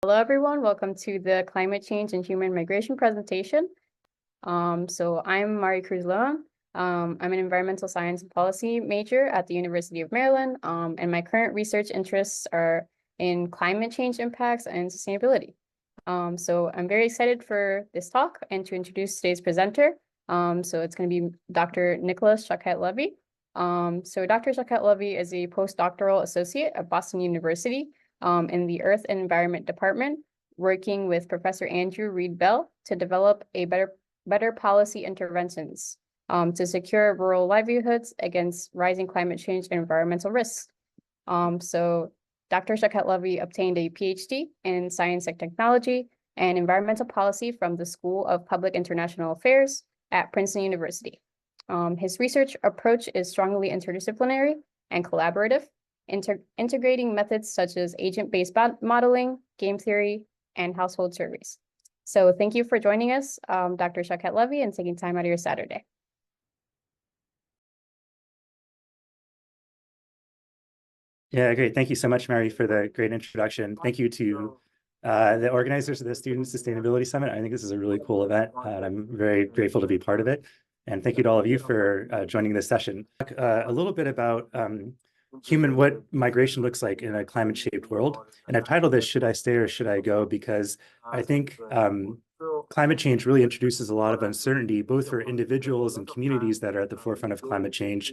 Hello, everyone. Welcome to the Climate Change and Human Migration presentation. So I'm Mari Cruz-Leon. I'm an environmental science and policy major at the University of Maryland, and my current research interests are in climate change impacts and sustainability. So I'm very excited for this talk and to introduce today's presenter. So it's going to be Dr. Nicholas Choquette-Levy. So Dr. Choquette-Levy is a postdoctoral associate at Boston University in the Earth and Environment Department, working with Professor Andrew Reed Bell to develop a better policy interventions to secure rural livelihoods against rising climate change and environmental risks. So Dr. Choquette-Levy obtained a PhD in Science and Technology and Environmental Policy from the School of Public International Affairs at Princeton University. His research approach is strongly interdisciplinary and collaborative, integrating methods such as agent-based modeling, game theory, and household surveys. So thank you for joining us, Dr. Choquette-Levy, and taking time out of your Saturday. Yeah, great. Thank you so much, Mary, for the great introduction. Thank you to the organizers of the Student Sustainability Summit. I think this is a really cool event, and I'm very grateful to be part of it. And thank you to all of you for joining this session. A little bit about what migration looks like in a climate-shaped world. And I've titled this, Should I Stay or Should I Go? Because I think climate change really introduces a lot of uncertainty, both for individuals and communities that are at the forefront of climate change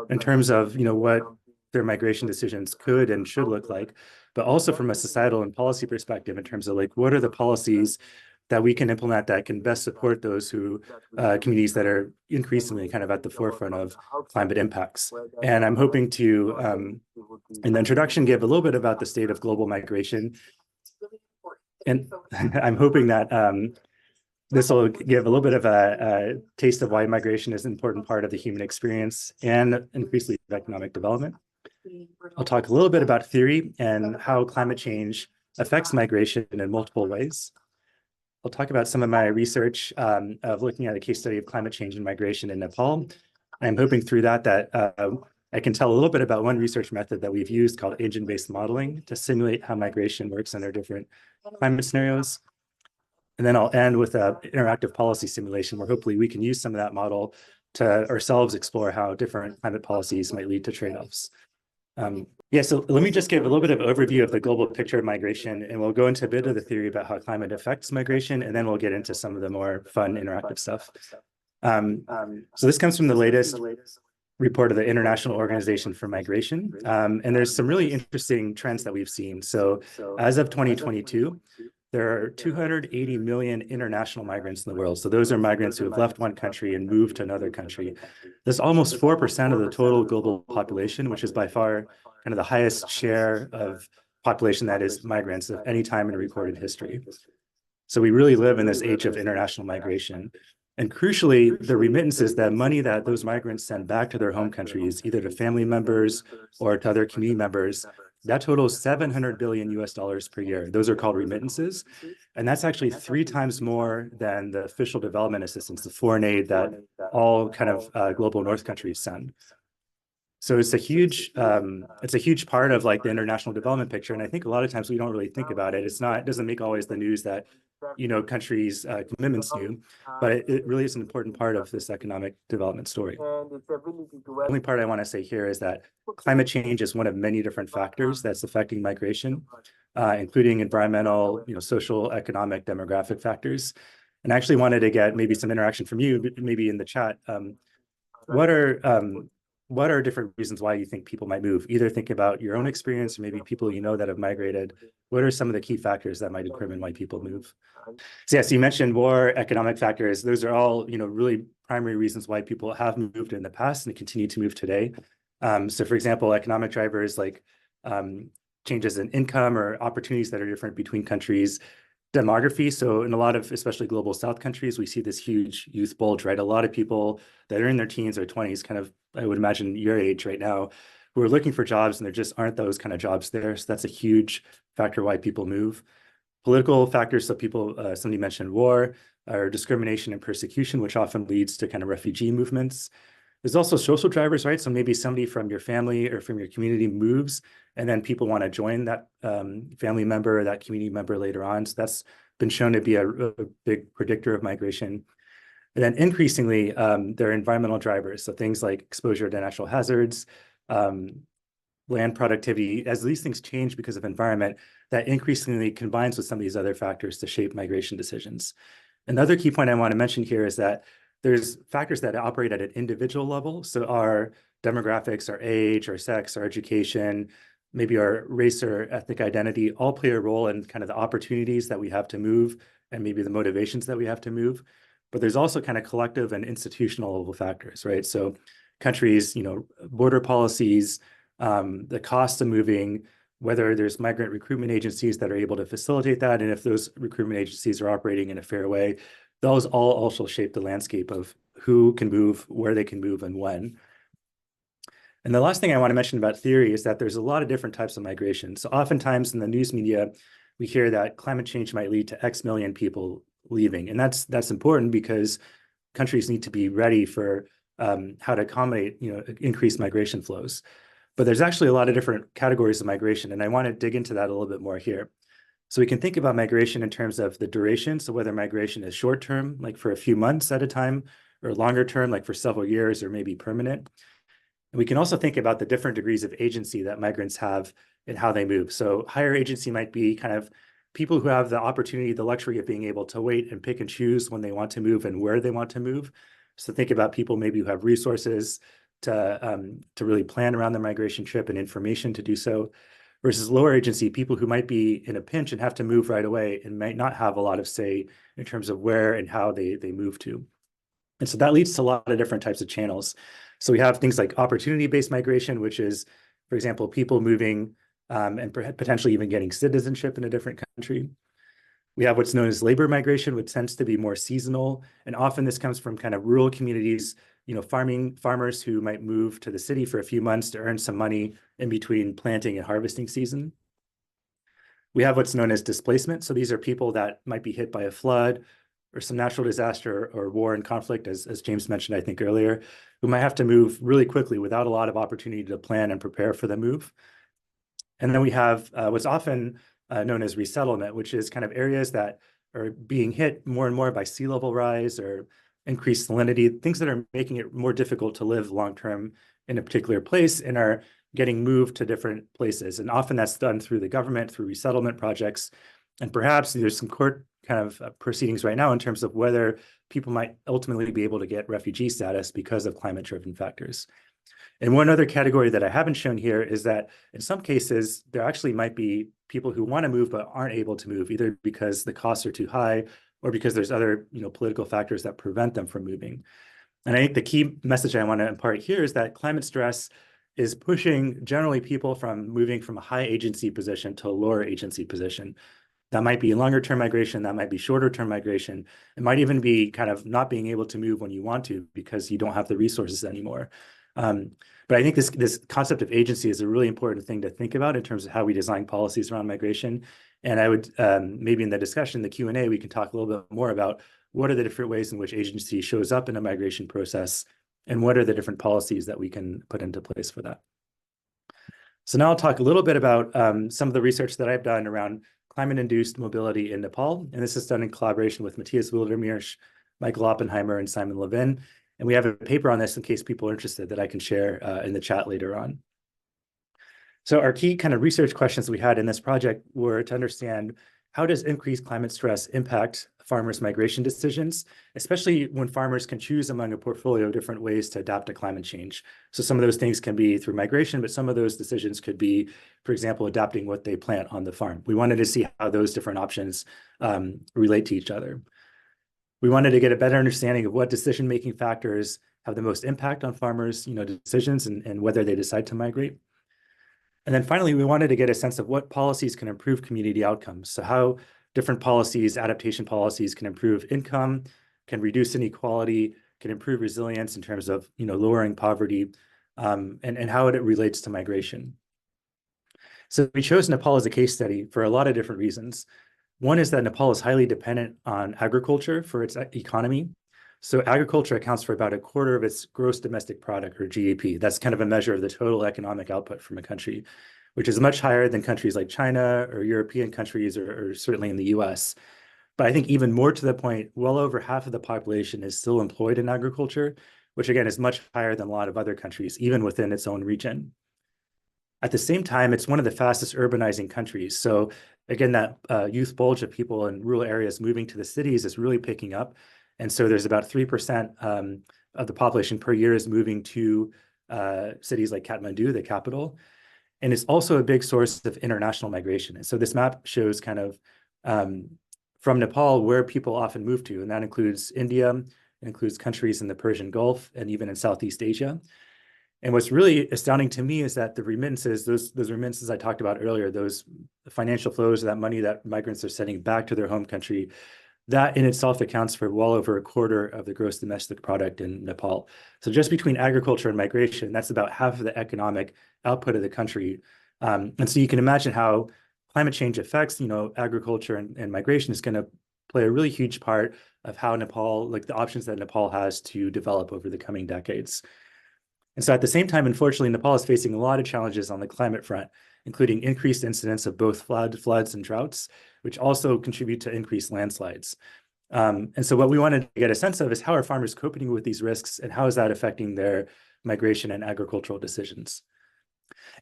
in terms of, what their migration decisions could and should look like, but also from a societal and policy perspective in terms of what are the policies that we can implement that can best support those communities that are increasingly kind of at the forefront of climate impacts. And I'm hoping to, in the introduction, give a little bit about the state of global migration. And I'm hoping that this will give a little bit of a taste of why migration is an important part of the human experience and increasingly of economic development. I'll talk a little bit about theory and how climate change affects migration in multiple ways. I'll talk about some of my research of looking at a case study of climate change and migration in Nepal. I'm hoping through that I can tell a little bit about one research method that we've used called agent-based modeling to simulate how migration works under different climate scenarios. And then I'll end with an interactive policy simulation where hopefully we can use some of that model to ourselves explore how different climate policies might lead to trade-offs. So let me just give a little bit of overview of the global picture of migration, and we'll go into a bit of the theory about how climate affects migration, and then we'll get into some of the more fun interactive stuff. So this comes from the latest report of the International Organization for Migration, and there's some really interesting trends that we've seen. So as of 2022, there are 280 million international migrants in the world. So those are migrants who have left one country and moved to another country. That's almost 4% of the total global population, which is by far kind of the highest share of population that is migrants of any time in recorded history. So we really live in this age of international migration. And crucially, the remittances, the money that those migrants send back to their home countries, either to family members or to other community members, that totals $700 billion per year. Those are called remittances. And that's actually 3 times more than the official development assistance, the foreign aid that all kind of global North countries send. So it's a huge part of the international development picture. And I think a lot of times we don't really think about it. It doesn't make always the news that, countries' commitments do, but it really is an important part of this economic development story. The only part I want to say here is that climate change is one of many different factors that's affecting migration, including environmental, social, economic, demographic factors. And I actually wanted to get maybe some interaction from you, maybe in the chat. What are different reasons why you think people might move? Either think about your own experience or maybe people that have migrated. What are some of the key factors that might determine why people move? So you mentioned war, economic factors. Those are all really primary reasons why people have moved in the past and continue to move today. So for example, economic drivers like changes in income or opportunities that are different between countries. Demography. So in a lot of, especially global South countries, we see this huge youth bulge, right? A lot of people that are in their teens or 20s, kind of, I would imagine your age right now, who are looking for jobs and there just aren't those kind of jobs there. So that's a huge factor why people move. Political factors. So somebody mentioned war or discrimination and persecution, which often leads to kind of refugee movements. There's also social drivers, right? So maybe somebody from your family or from your community moves, and then people want to join that family member or that community member later on. So that's been shown to be a big predictor of migration. And then increasingly, there are environmental drivers. So things like exposure to natural hazards, land productivity. As these things change because of environment, that increasingly combines with some of these other factors to shape migration decisions. Another key point I want to mention here is that there's factors that operate at an individual level. So our demographics, our age, our sex, our education, maybe our race or ethnic identity all play a role in kind of the opportunities that we have to move and maybe the motivations that we have to move. But there's also kind of collective and institutional level factors, right? So countries, border policies, the cost of moving, whether there's migrant recruitment agencies that are able to facilitate that, and if those recruitment agencies are operating in a fair way, those all also shape the landscape of who can move, where they can move, and when. And the last thing I want to mention about theory is that there's a lot of different types of migration. So oftentimes in the news media, we hear that climate change might lead to X million people leaving. And that's important because countries need to be ready for how to accommodate, increased migration flows. But there's actually a lot of different categories of migration, and I want to dig into that a little bit more here. So we can think about migration in terms of the duration, so whether migration is short-term, like for a few months at a time, or longer term, like for several years, or maybe permanent. And we can also think about the different degrees of agency that migrants have in how they move. So higher agency might be kind of people who have the opportunity, the luxury of being able to wait and pick and choose when they want to move and where they want to move. So think about people maybe who have resources to really plan around their migration trip and information to do so, versus lower agency, people who might be in a pinch and have to move right away and might not have a lot of say in terms of where and how they move to. And so that leads to a lot of different types of channels. So we have things like opportunity-based migration, which is, for example, people moving and potentially even getting citizenship in a different country. We have what's known as labor migration, which tends to be more seasonal. And often this comes from kind of rural communities, farmers who might move to the city for a few months to earn some money in between planting and harvesting season. We have what's known as displacement. So these are people that might be hit by a flood or some natural disaster or war and conflict, as James mentioned, I think earlier, who might have to move really quickly without a lot of opportunity to plan and prepare for the move. And then we have what's often known as resettlement, which is kind of areas that are being hit more and more by sea level rise or increased salinity, things that are making it more difficult to live long-term in a particular place and are getting moved to different places. And often that's done through the government, through resettlement projects. And perhaps there's some court kind of proceedings right now in terms of whether people might ultimately be able to get refugee status because of climate-driven factors. And one other category that I haven't shown here is that in some cases, there actually might be people who want to move but aren't able to move, either because the costs are too high or because there's other political factors that prevent them from moving. And I think the key message I want to impart here is that climate stress is pushing generally people from moving from a high agency position to a lower agency position. That might be longer term migration, that might be shorter term migration. It might even be kind of not being able to move when you want to because you don't have the resources anymore. But I think this concept of agency is a really important thing to think about in terms of how we design policies around migration. And I would maybe in the discussion, the Q&A, we can talk a little bit more about what are the different ways in which agency shows up in a migration process and what are the different policies that we can put into place for that. So now I'll talk a little bit about some of the research that I've done around climate-induced mobility in Nepal. And this is done in collaboration with Matthias Wildermeersch, Michael Oppenheimer, and Simon Levin. And we have a paper on this in case people are interested that I can share in the chat later on. So our key kind of research questions we had in this project were to understand how does increased climate stress impact farmers' migration decisions, especially when farmers can choose among a portfolio of different ways to adapt to climate change. So some of those things can be through migration, but some of those decisions could be, for example, adapting what they plant on the farm. We wanted to see how those different options relate to each other. We wanted to get a better understanding of what decision-making factors have the most impact on farmers' decisions and whether they decide to migrate. And then finally, we wanted to get a sense of what policies can improve community outcomes. So how different policies, adaptation policies, can improve income, can reduce inequality, can improve resilience in terms of lowering poverty, and how it relates to migration. So we chose Nepal as a case study for a lot of different reasons. One is that Nepal is highly dependent on agriculture for its economy. So agriculture accounts for about a quarter of its gross domestic product, or GDP. That's kind of a measure of the total economic output from a country, which is much higher than countries like China or European countries, or certainly in the US. But I think even more to the point, well over half of the population is still employed in agriculture, which again is much higher than a lot of other countries, even within its own region. At the same time, it's one of the fastest urbanizing countries. So again, that youth bulge of people in rural areas moving to the cities is really picking up. And so there's about 3% of the population per year is moving to cities like Kathmandu, the capital. And it's also a big source of international migration. And so this map shows kind of from Nepal where people often move to, and that includes India, it includes countries in the Persian Gulf, and even in Southeast Asia. And what's really astounding to me is that the remittances, those remittances I talked about earlier, those financial flows, that money that migrants are sending back to their home country, that in itself accounts for well over a quarter of the gross domestic product in Nepal. So just between agriculture and migration, that's about half of the economic output of the country. And so you can imagine how climate change affects, agriculture and migration is going to play a really huge part of how Nepal, like the options that Nepal has to develop over the coming decades. And so at the same time, unfortunately, Nepal is facing a lot of challenges on the climate front, including increased incidence of both floods and droughts, which also contribute to increased landslides. And so what we wanted to get a sense of is how are farmers coping with these risks, and how is that affecting their migration and agricultural decisions?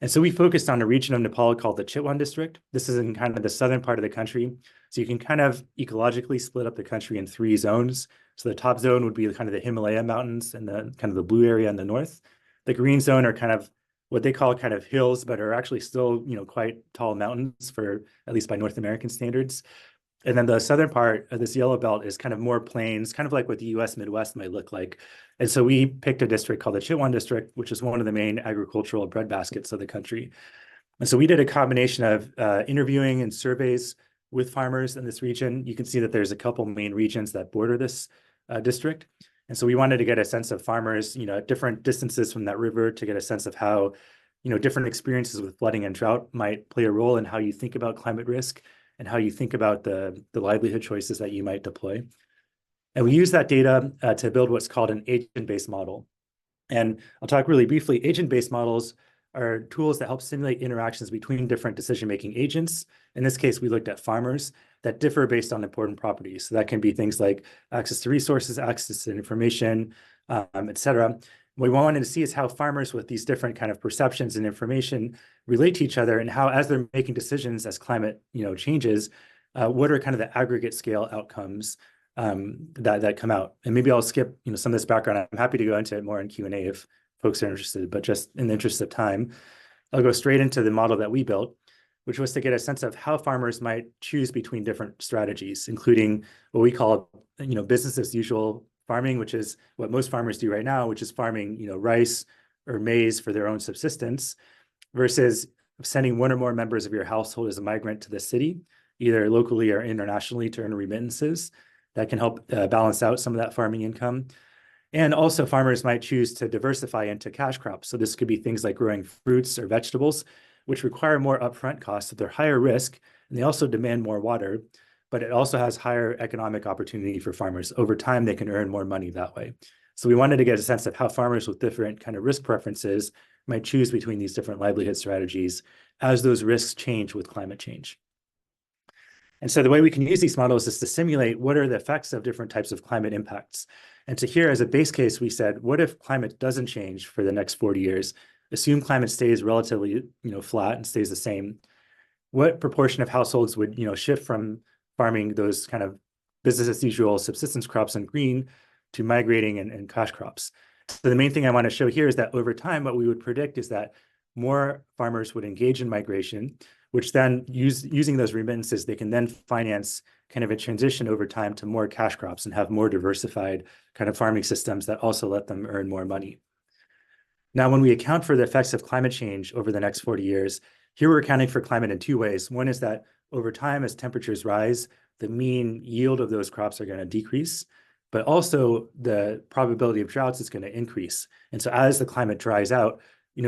And so we focused on a region of Nepal called the Chitwan district. This is in kind of the southern part of the country. So you can kind of ecologically split up the country in 3 zones. So the top zone would be kind of the Himalaya mountains and the kind of the blue area in the north. The green zone are kind of what they call kind of hills, but are actually still, quite tall mountains for at least by North American standards. And then the southern part of this yellow belt is kind of more plains, kind of like what the US Midwest might look like. And so we picked a district called the Chitwan district, which is one of the main agricultural breadbaskets of the country. And so we did a combination of interviewing and surveys with farmers in this region. You can see that there's a couple main regions that border this district. And so we wanted to get a sense of farmers, at different distances from that river, to get a sense of how, different experiences with flooding and drought might play a role in how you think about climate risk and how you think about the livelihood choices that you might deploy. And we use that data to build what's called an agent-based model. And I'll talk really briefly. Agent-based models are tools that help simulate interactions between different decision-making agents. In this case, we looked at farmers that differ based on important properties. So that can be things like access to resources, access to information, et cetera. What we wanted to see is how farmers with these different kind of perceptions and information relate to each other, and how, as they're making decisions as climate, changes, what are kind of the aggregate scale outcomes that come out. And maybe I'll skip, some of this background. I'm happy to go into it more in Q&A if folks are interested, but just in the interest of time, I'll go straight into the model that we built, which was to get a sense of how farmers might choose between different strategies, including what we call, business as usual farming, which is what most farmers do right now, which is farming, rice or maize for their own subsistence, versus sending one or more members of your household as a migrant to the city, either locally or internationally, to earn remittances that can help balance out some of that farming income. And also farmers might choose to diversify into cash crops. So this could be things like growing fruits or vegetables, which require more upfront costs, so they're higher risk, and they also demand more water, but it also has higher economic opportunity for farmers. Over time, they can earn more money that way. So we wanted to get a sense of how farmers with different kind of risk preferences might choose between these different livelihood strategies as those risks change with climate change. And so the way we can use these models is to simulate what are the effects of different types of climate impacts. And so here, as a base case, we said, what if climate doesn't change for the next 40 years? Assume climate stays relatively, flat and stays the same. What proportion of households would, shift from farming those kind of business as usual subsistence crops in green to migrating and cash crops? So the main thing I want to show here is that over time, what we would predict is that more farmers would engage in migration, which then using those remittances, they can then finance kind of a transition over time to more cash crops and have more diversified kind of farming systems that also let them earn more money. Now, when we account for the effects of climate change over the next 40 years, here we're accounting for climate in 2 ways. One is that over time, as temperatures rise, the mean yield of those crops are going to decrease, but also the probability of droughts is going to increase. And so as the climate dries out,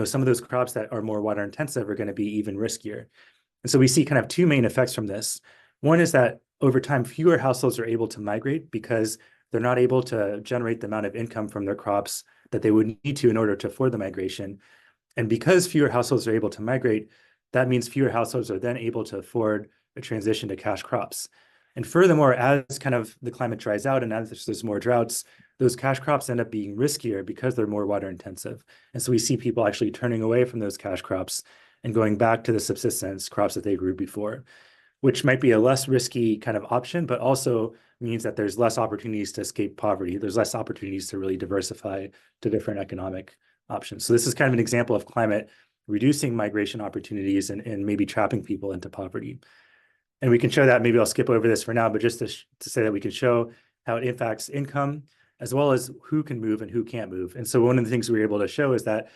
some of those crops that are more water intensive are going to be even riskier. And so we see kind of 2 main effects from this. One is that over time, fewer households are able to migrate because they're not able to generate the amount of income from their crops that they would need to in order to afford the migration. And because fewer households are able to migrate, that means fewer households are then able to afford a transition to cash crops. And furthermore, as kind of the climate dries out and as there's more droughts, those cash crops end up being riskier because they're more water intensive. And so we see people actually turning away from those cash crops and going back to the subsistence crops that they grew before, which might be a less risky kind of option, but also means that there's less opportunities to escape poverty. There's less opportunities to really diversify to different economic options. So this is kind of an example of climate reducing migration opportunities and maybe trapping people into poverty. And we can show that, maybe I'll skip over this for now, but just to say that we can show how it impacts income, as well as who can move and who can't move. And so one of the things we were able to show is that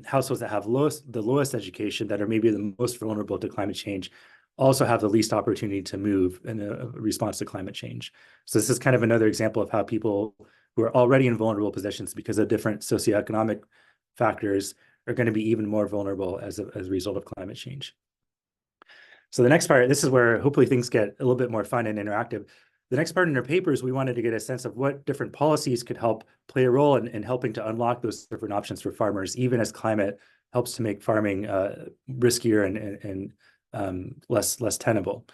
households that have the lowest education, that are maybe the most vulnerable to climate change, also have the least opportunity to move in a response to climate change. So this is kind of another example of how people who are already in vulnerable positions because of different socioeconomic factors are going to be even more vulnerable as a result of climate change. So the next part, this is where hopefully things get a little bit more fun and interactive. The next part in our papers, we wanted to get a sense of what different policies could help play a role in helping to unlock those different options for farmers, even as climate helps to make farming riskier and less tenable.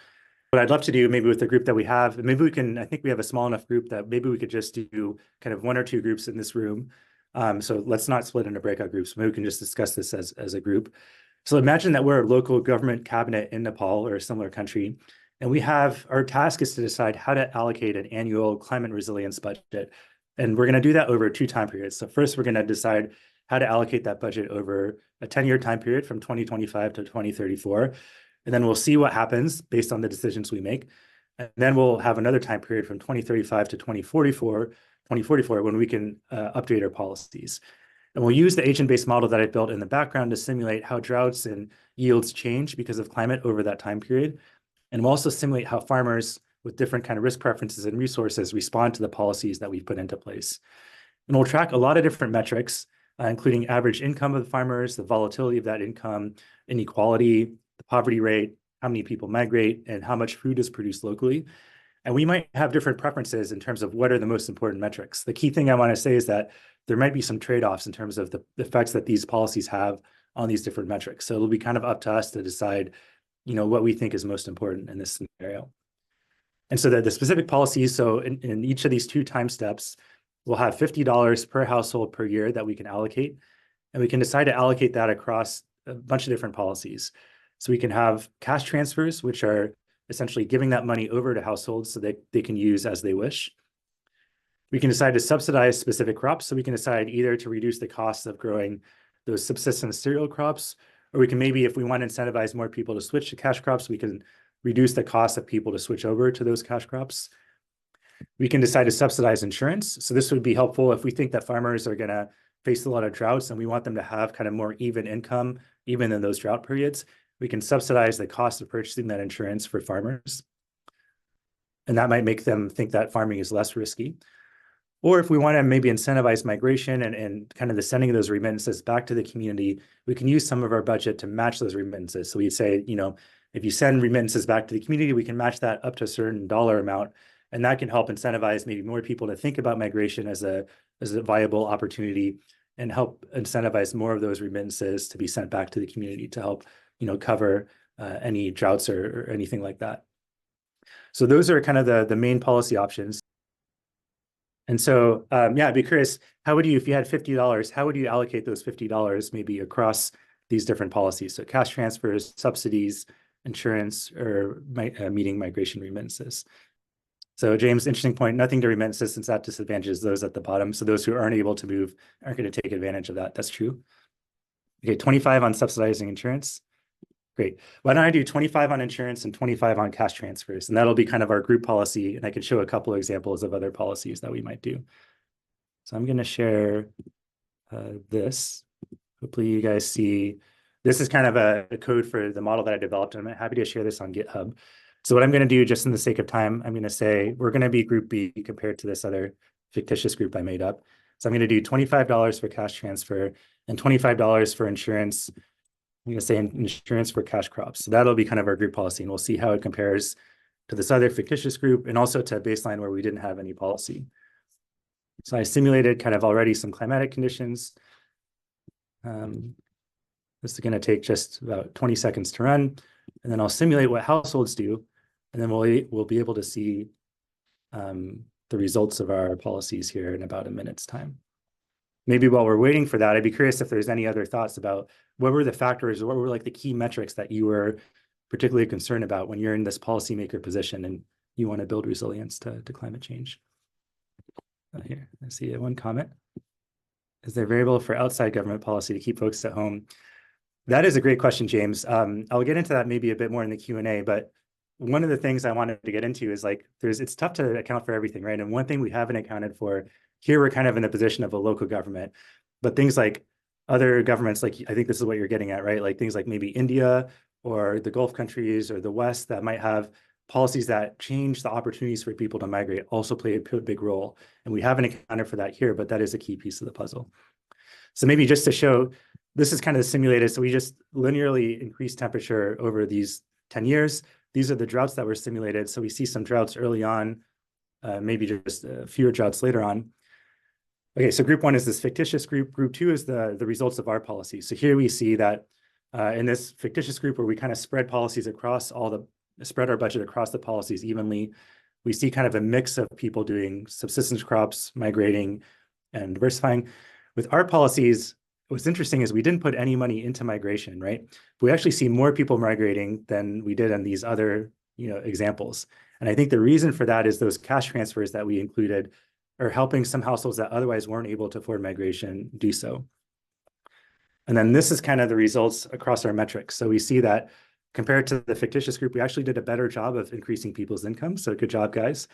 What I'd love to do maybe with the group that we have, maybe we can, I think we have a small enough group that maybe we could just do kind of 1 or 2 groups in this room. So let's not split into breakout groups. Maybe we can just discuss this as a group. So imagine that we're a local government cabinet in Nepal or a similar country, and we have, our task is to decide how to allocate an annual climate resilience budget. And we're going to do that over 2 time periods. So first, we're going to decide how to allocate that budget over a 10-year time period from 2025 to 2034. And then we'll see what happens based on the decisions we make. And then we'll have another time period from 2035 to 2044 when we can update our policies. And we'll use the agent-based model that I built in the background to simulate how droughts and yields change because of climate over that time period. And we'll also simulate how farmers with different kind of risk preferences and resources respond to the policies that we've put into place. And we'll track a lot of different metrics, including average income of the farmers, the volatility of that income, inequality, the poverty rate, how many people migrate, and how much food is produced locally. And we might have different preferences in terms of what are the most important metrics. The key thing I want to say is that there might be some trade-offs in terms of the effects that these policies have on these different metrics. So it'll be kind of up to us to decide, what we think is most important in this scenario. And so the specific policies, so in each of these 2 time steps, we'll have $50 per household per year that we can allocate. And we can decide to allocate that across a bunch of different policies. So we can have cash transfers, which are essentially giving that money over to households so that they can use as they wish. We can decide to subsidize specific crops. So we can decide either to reduce the cost of growing those subsistence cereal crops, or we can maybe, if we want to incentivize more people to switch to cash crops, we can reduce the cost of people to switch over to those cash crops. We can decide to subsidize insurance. So this would be helpful if we think that farmers are going to face a lot of droughts and we want them to have kind of more even income, even in those drought periods. We can subsidize the cost of purchasing that insurance for farmers. And that might make them think that farming is less risky. Or if we want to maybe incentivize migration and kind of the sending of those remittances back to the community, we can use some of our budget to match those remittances. So we'd say, if you send remittances back to the community, we can match that up to a certain dollar amount. And that can help incentivize maybe more people to think about migration as a viable opportunity and help incentivize more of those remittances to be sent back to the community to help, cover any droughts or anything like that. So those are kind of the main policy options. And so, I'd be curious, if you had $50, how would you allocate those $50 maybe across these different policies? So cash transfers, subsidies, insurance, or meeting migration remittances. So James, interesting point, nothing to remittances since that disadvantages those at the bottom. So those who aren't able to move aren't going to take advantage of that. That's true. Okay, 25 on subsidizing insurance. Great. Why don't I do 25 on insurance and 25 on cash transfers? And that'll be kind of our group policy. And I can show a couple of examples of other policies that we might do. So I'm going to share this. Hopefully you guys see, this is kind of a code for the model that I developed. And I'm happy to share this on GitHub. So what I'm going to do, just in the sake of time, I'm going to say we're going to be group B compared to this other fictitious group I made up. So I'm going to do $25 for cash transfer and $25 for insurance. I'm going to say insurance for cash crops. So that'll be kind of our group policy, and we'll see how it compares to this other fictitious group and also to baseline where we didn't have any policy. So I simulated kind of already some climatic conditions. This is going to take just about 20 seconds to run, and then I'll simulate what households do, and then we'll be able to see the results of our policies here in about a minute's time. Maybe while we're waiting for that, I'd be curious if there's any other thoughts about what were the factors or what were like the key metrics that you were particularly concerned about when you're in this policymaker position and you want to build resilience to climate change. Here, I see one comment. Is there a variable for outside government policy to keep folks at home? That is a great question, James. I'll get into that maybe a bit more in the Q&A, but one of the things I wanted to get into is like, it's tough to account for everything, right? And one thing we haven't accounted for, here we're kind of in the position of a local government, but things like other governments, like I think this is what you're getting at, right? Like things like maybe India or the Gulf countries or the West that might have policies that change the opportunities for people to migrate also play a big role. And we haven't accounted for that here, but that is a key piece of the puzzle. So maybe just to show, this is kind of simulated. So we just linearly increase temperature over these 10 years. These are the droughts that were simulated. So we see some droughts early on, maybe just fewer droughts later on. Okay, so group one is this fictitious group. Group two is the results of our policy. So here we see that in this fictitious group where we kind of spread policies across spread our budget across the policies evenly, we see kind of a mix of people doing subsistence crops, migrating, and diversifying. With our policies, what's interesting is we didn't put any money into migration, right? We actually see more people migrating than we did in these other, examples. And I think the reason for that is those cash transfers that we included are helping some households that otherwise weren't able to afford migration do so. And then this is kind of the results across our metrics. So we see that compared to the fictitious group, we actually did a better job of increasing people's income. So good job, guys.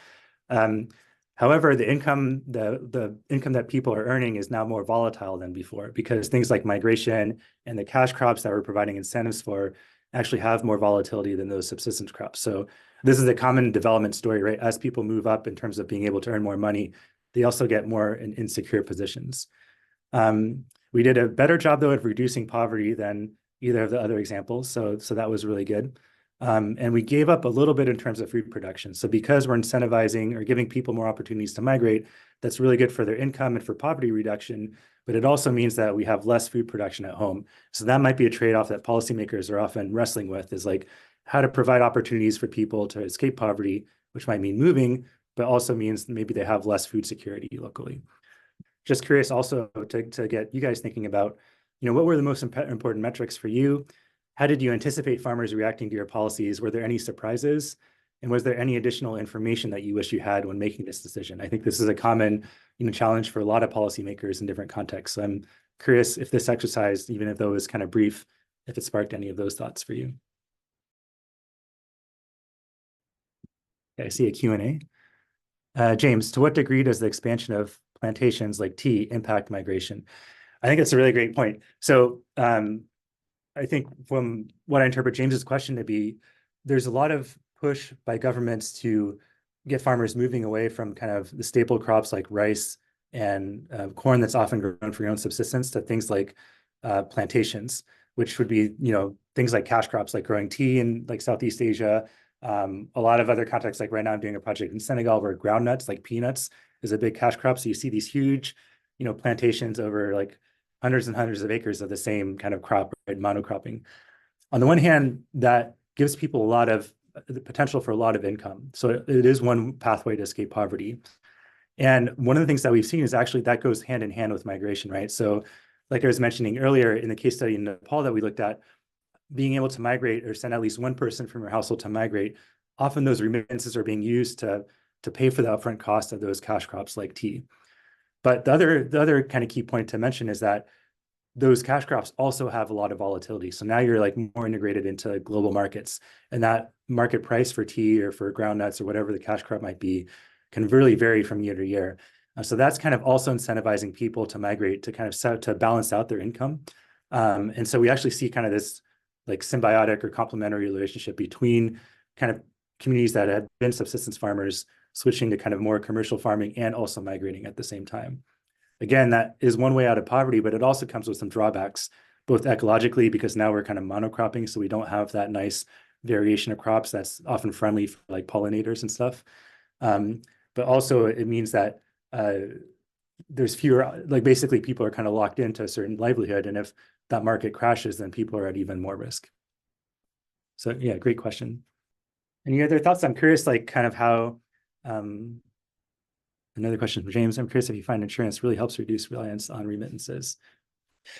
However, the income that people are earning is now more volatile than before because things like migration and the cash crops that we're providing incentives for actually have more volatility than those subsistence crops. So this is a common development story, right? As people move up in terms of being able to earn more money, they also get more in insecure positions. We did a better job, though, of reducing poverty than either of the other examples. So that was really good. And we gave up a little bit in terms of food production. So because we're incentivizing or giving people more opportunities to migrate, that's really good for their income and for poverty reduction, but it also means that we have less food production at home. So that might be a trade-off that policymakers are often wrestling with, is like how to provide opportunities for people to escape poverty, which might mean moving, but also means maybe they have less food security locally. Just curious also to get you guys thinking about, what were the most important metrics for you? How did you anticipate farmers reacting to your policies? Were there any surprises? And was there any additional information that you wish you had when making this decision? I think this is a common challenge for a lot of policymakers in different contexts. So I'm curious if this exercise, even if though it was kind of brief, if it sparked any of those thoughts for you. Okay, I see a Q&A. James, to what degree does the expansion of plantations like tea impact migration? I think that's a really great point. So I think from what I interpret James's question to be, there's a lot of push by governments to get farmers moving away from kind of the staple crops like rice and corn that's often grown for your own subsistence to things like plantations, which would be, things like cash crops like growing tea in like Southeast Asia. A lot of other contexts, like right now I'm doing a project in Senegal where groundnuts like peanuts is a big cash crop. So you see these huge, plantations over like hundreds and hundreds of acres of the same kind of crop, right? Monocropping. On the one hand, that gives people a lot of the potential for a lot of income. So it is one pathway to escape poverty. And one of the things that we've seen is actually that goes hand in hand with migration, right? So like I was mentioning earlier in the case study in Nepal that we looked at, being able to migrate or send at least one person from your household to migrate, often those remittances are being used to pay for the upfront cost of those cash crops like tea. But the other kind of key point to mention is that those cash crops also have a lot of volatility. So now you're like more integrated into global markets, and that market price for tea or for groundnuts or whatever the cash crop might be can really vary from year to year. So that's kind of also incentivizing people to migrate to kind of to balance out their income. And so we actually see kind of this like symbiotic or complementary relationship between kind of communities that have been subsistence farmers switching to kind of more commercial farming and also migrating at the same time. Again, that is one way out of poverty, but it also comes with some drawbacks, both ecologically, because now we're kind of monocropping, so we don't have that nice variation of crops that's often friendly for like pollinators and stuff. But also it means that there's fewer, like basically people are kind of locked into a certain livelihood. And if that market crashes, then people are at even more risk. So yeah, great question. Any other thoughts? I'm curious, like kind of how, another question from James. I'm curious if you find insurance really helps reduce reliance on remittances.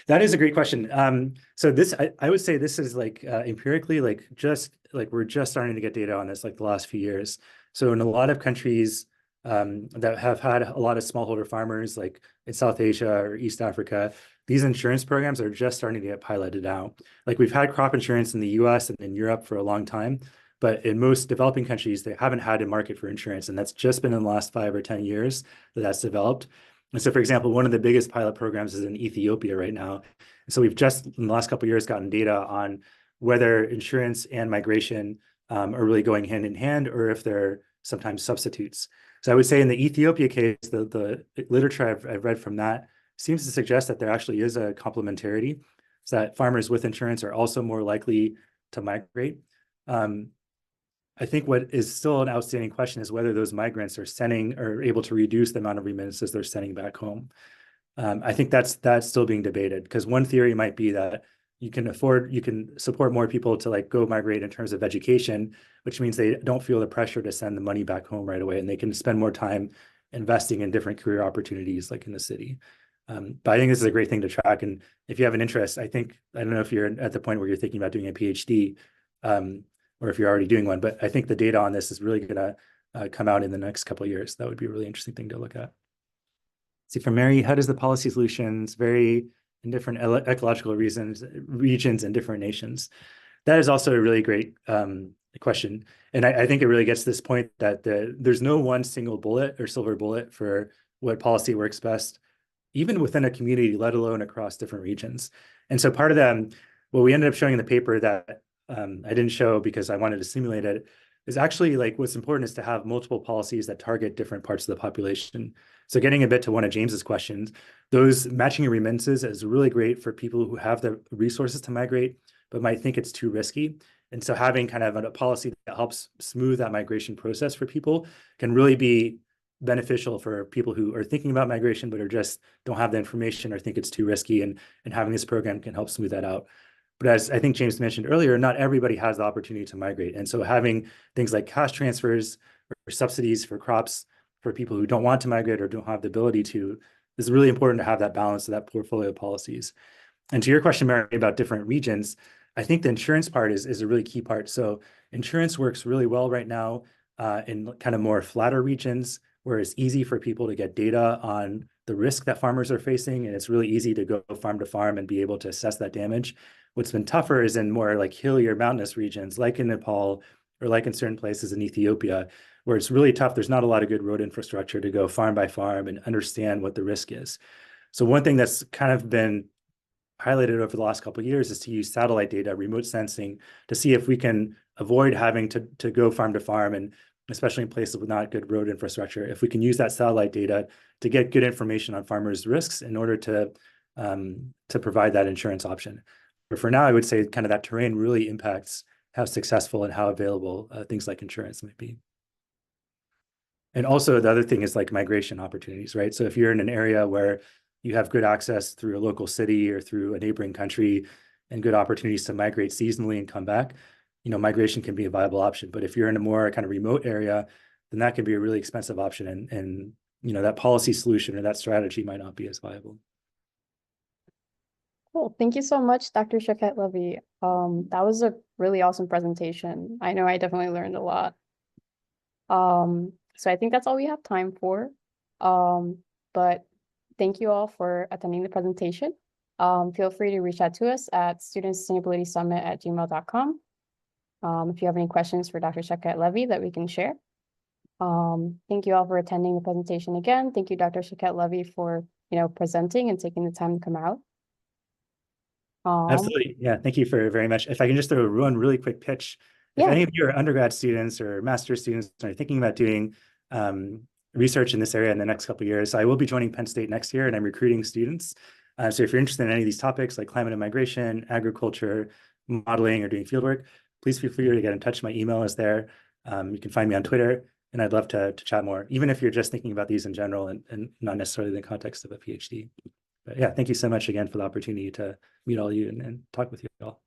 That is a great question. So this, I would say this is like empirically, like just like we're just starting to get data on this like the last few years. So in a lot of countries that have had a lot of smallholder farmers, like in South Asia or East Africa, these insurance programs are just starting to get piloted out. Like we've had crop insurance in the US and in Europe for a long time, but in most developing countries, they haven't had a market for insurance. And that's just been in the last 5 or 10 years that that's developed. And so, for example, one of the biggest pilot programs is in Ethiopia right now. And so we've just in the last couple of years gotten data on whether insurance and migration are really going hand in hand, or if they're sometimes substitutes. So I would say in the Ethiopia case, the literature I've read from that seems to suggest that there actually is a complementarity, so that farmers with insurance are also more likely to migrate. I think what is still an outstanding question is whether those migrants are sending or able to reduce the amount of remittances they're sending back home. I think that's still being debated, because one theory might be that you can support more people to like go migrate in terms of education, which means they don't feel the pressure to send the money back home right away, and they can spend more time investing in different career opportunities like in the city. But I think this is a great thing to track. And if you have an interest, I don't know if you're at the point where you're thinking about doing a PhD, or if you're already doing one, but I think the data on this is really going to come out in the next couple of years. That would be a really interesting thing to look at. See, for Mary, how does the policy solutions vary in different ecological regions in different nations? That is also a really great question. And I think it really gets to this point that there's no one single bullet or silver bullet for what policy works best, even within a community, let alone across different regions. And so part of them, what we ended up showing in the paper that I didn't show because I wanted to simulate it, is actually like what's important is to have multiple policies that target different parts of the population. So getting a bit to one of James's questions, those matching remittances is really great for people who have the resources to migrate, but might think it's too risky. And so having kind of a policy that helps smooth that migration process for people can really be beneficial for people who are thinking about migration, but don't have the information or think it's too risky. And having this program can help smooth that out. But as I think James mentioned earlier, not everybody has the opportunity to migrate. And so having things like cash transfers or subsidies for crops for people who don't want to migrate or don't have the ability to is really important to have that balance of that portfolio of policies. And to your question, Mary, about different regions, I think the insurance part is a really key part. So insurance works really well right now in kind of more flatter regions where it's easy for people to get data on the risk that farmers are facing. And it's really easy to go farm to farm and be able to assess that damage. What's been tougher is in more like hilly or mountainous regions, like in Nepal or like in certain places in Ethiopia, where it's really tough. There's not a lot of good road infrastructure to go farm by farm and understand what the risk is. So one thing that's kind of been highlighted over the last couple of years is to use satellite data, remote sensing, to see if we can avoid having to go farm to farm, and especially in places with not good road infrastructure, if we can use that satellite data to get good information on farmers' risks in order to provide that insurance option. But for now, I would say kind of that terrain really impacts how successful and how available things like insurance might be. And also the other thing is like migration opportunities, right? So if you're in an area where you have good access through a local city or through a neighboring country and good opportunities to migrate seasonally and come back, migration can be a viable option. But if you're in a more kind of remote area, then that can be a really expensive option. And that policy solution or that strategy might not be as viable. Cool. Thank you so much, Dr. Choquette-Levy. That was a really awesome presentation. I know I definitely learned a lot. So I think that's all we have time for. But thank you all for attending the presentation. Feel free to reach out to us at studentsustainabilitysummit@gmail.com. If you have any questions for Dr. Choquette-Levy that we can share. Thank you all for attending the presentation again. Thank you, Dr. Choquette-Levy, for presenting and taking the time to come out. Absolutely. Yeah, thank you very much. If I can just throw one really quick pitch. If any of you are undergrad students or master's students are thinking about doing research in this area in the next couple of years, I will be joining Penn State next year, and I'm recruiting students. So if you're interested in any of these topics like climate and migration, agriculture, modeling, or doing fieldwork, please feel free to get in touch. My email is there. You can find me on Twitter. And I'd love to chat more, even if you're just thinking about these in general and not necessarily in the context of a PhD. But yeah, thank you so much again for the opportunity to meet all of you and talk with you all.